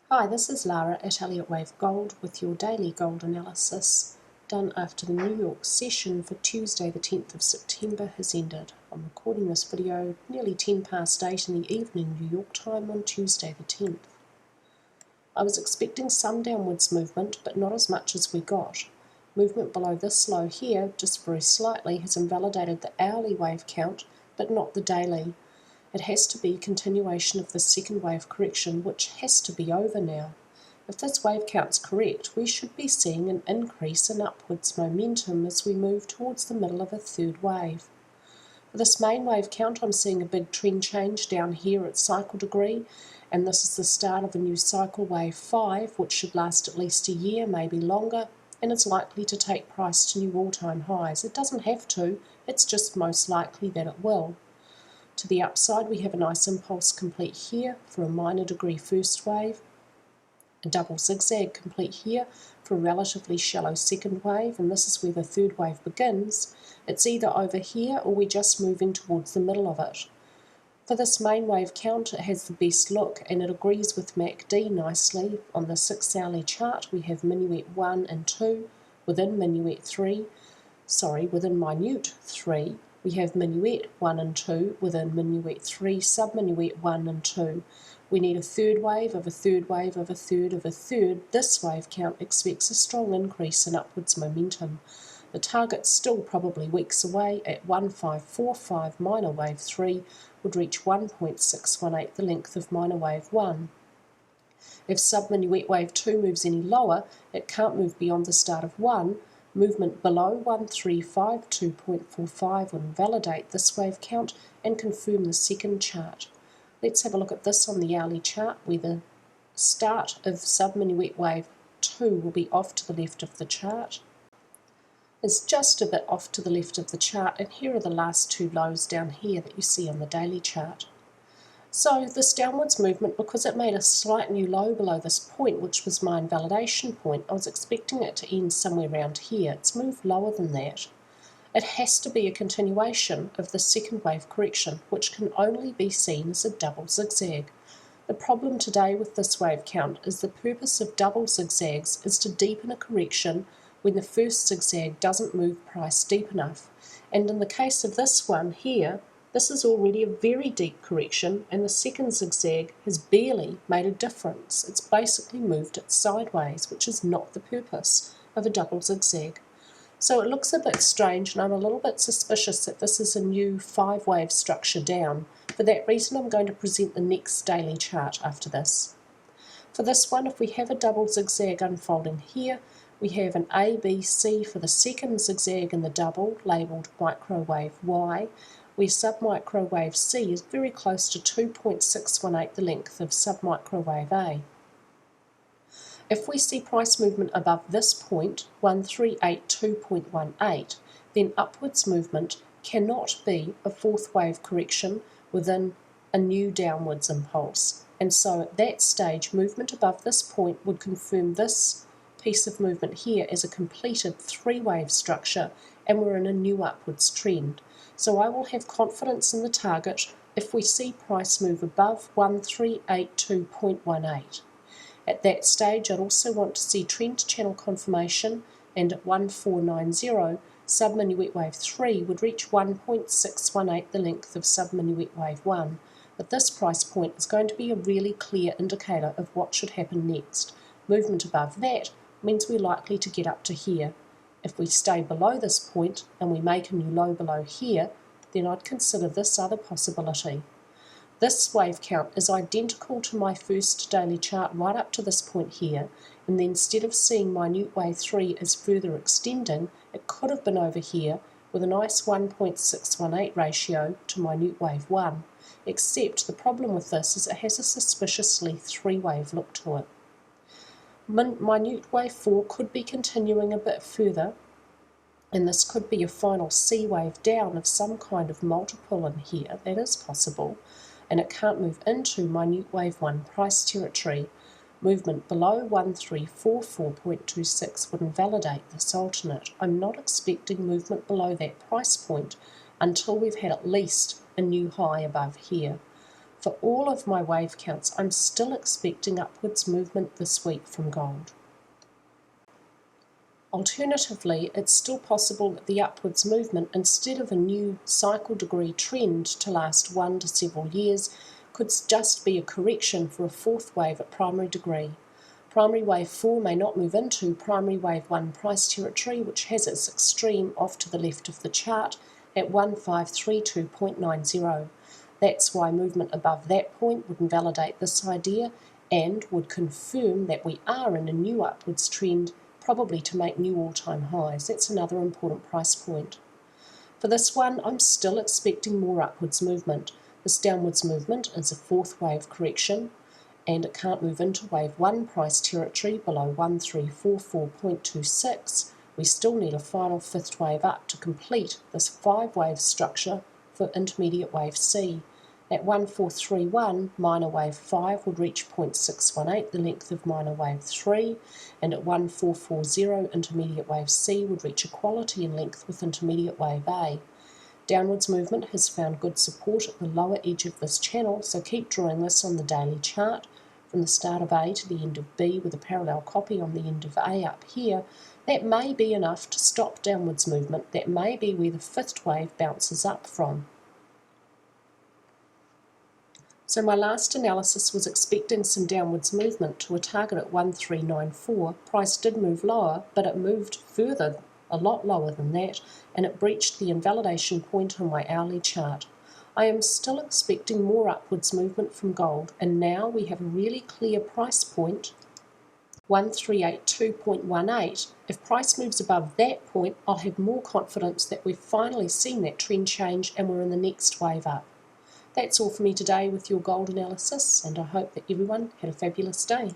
Hi, this is Lara at Elliott Wave Gold with your daily gold analysis done after the New York session for Tuesday the 10th of September has ended. I'm recording this video nearly 10 past 8 in the evening New York time on Tuesday the 10th. I was expecting some downwards movement, but not as much as we got. Movement below this low here, just very slightly, has invalidated the hourly wave count, but not the daily. It has to be a continuation of the second wave correction, which has to be over now. If this wave count's correct, we should be seeing an increase in upwards momentum as we move towards the middle of a third wave. For this main wave count, I'm seeing a big trend change down here at cycle degree, and this is the start of a new cycle, wave 5, which should last at least a year, maybe longer, and it's likely to take price to new all-time highs. It doesn't have to, it's just most likely that it will. To the upside, we have a nice impulse complete here for a minor degree first wave, a double zigzag complete here for a relatively shallow second wave, and this is where the third wave begins. It's either over here or we're just moving towards the middle of it. For this main wave count, it has the best look and it agrees with MACD nicely. On the 6 hourly chart, we have minuet 1 and 2 within minute 3. We have minuet 1 and 2 within minuet 3, subminuet 1 and 2. We need a third wave of a third wave of a third of a third. This wave count expects a strong increase in upwards momentum. The target's still probably weeks away at 1545. Minor wave 3 would reach 1.618, the length of minor wave 1. If subminuet wave 2 moves any lower, it can't move beyond the start of 1. Movement below 1352.45 would invalidate this wave count and confirm the second chart. Let's have a look at this on the hourly chart, where the start of subminuet wave 2 will be off to the left of the chart. It's just a bit off to the left of the chart, and here are the last two lows down here that you see on the daily chart. So this downwards movement, because it made a slight new low below this point, which was my invalidation point, I was expecting it to end somewhere around here. It's moved lower than that. It has to be a continuation of the second wave correction, which can only be seen as a double zigzag. The problem today with this wave count is the purpose of double zigzags is to deepen a correction when the first zigzag doesn't move price deep enough. And in the case of this one here, this is already a very deep correction, and the second zigzag has barely made a difference. It's basically moved it sideways, which is not the purpose of a double zigzag. So it looks a bit strange, and I'm a little bit suspicious that this is a new 5-wave structure down. For that reason, I'm going to present the next daily chart after this. For this one, if we have a double zigzag unfolding here, we have an A, B, C for the second zigzag in the double, labelled microwave Y, where submicrowave C is very close to 2.618, the length of submicrowave A. If we see price movement above this point, 1382.18, then upwards movement cannot be a fourth wave correction within a new downwards impulse. And so at that stage, movement above this point would confirm this piece of movement here as a completed 3-wave structure, and we're in a new upwards trend. So I will have confidence in the target if we see price move above 1382.18. At that stage, I'd also want to see trend channel confirmation, and at 1490, subminuet wave 3 would reach 1.618, the length of subminuet wave 1. But this price point is going to be a really clear indicator of what should happen next. Movement above that means we're likely to get up to here. If we stay below this point and we make a new low below here, then I'd consider this other possibility. This wave count is identical to my first daily chart right up to this point here, and then instead of seeing minute wave 3 as further extending, it could have been over here with a nice 1.618 ratio to minute wave 1, except the problem with this is it has a suspiciously 3-wave look to it. Minute wave 4 could be continuing a bit further, and this could be a final C wave down of some kind of multiple in here. That is possible, and it can't move into minute wave 1 price territory. Movement below 1344.26 would invalidate this alternate. I'm not expecting movement below that price point until we've had at least a new high above here. For all of my wave counts, I'm still expecting upwards movement this week from gold. Alternatively, it's still possible that the upwards movement, instead of a new cycle degree trend to last 1 to several years, could just be a correction for a fourth wave at primary degree. Primary wave 4 may not move into primary wave 1 price territory, which has its extreme off to the left of the chart at 1532.90. That's why movement above that point would invalidate this idea and would confirm that we are in a new upwards trend, probably to make new all-time highs. That's another important price point. For this one, I'm still expecting more upwards movement. This downwards movement is a fourth wave correction, and it can't move into wave 1 price territory below 1344.26. We still need a final fifth wave up to complete this 5-wave structure for intermediate wave C. At 1431, minor wave 5 would reach 0.618, the length of minor wave 3, and at 1440, intermediate wave C would reach equality in length with intermediate wave A. Downwards movement has found good support at the lower edge of this channel, so keep drawing this on the daily chart. From the start of A to the end of B with a parallel copy on the end of A up here, that may be enough to stop downwards movement. That may be where the fifth wave bounces up from. So my last analysis was expecting some downwards movement to a target at 1394. Price did move lower, but it moved further, a lot lower than that, and it breached the invalidation point on my hourly chart. I am still expecting more upwards movement from gold, and now we have a really clear price point, 1382.18. If price moves above that point, I'll have more confidence that we've finally seen that trend change and we're in the next wave up. That's all for me today with your gold analysis, and I hope that everyone had a fabulous day.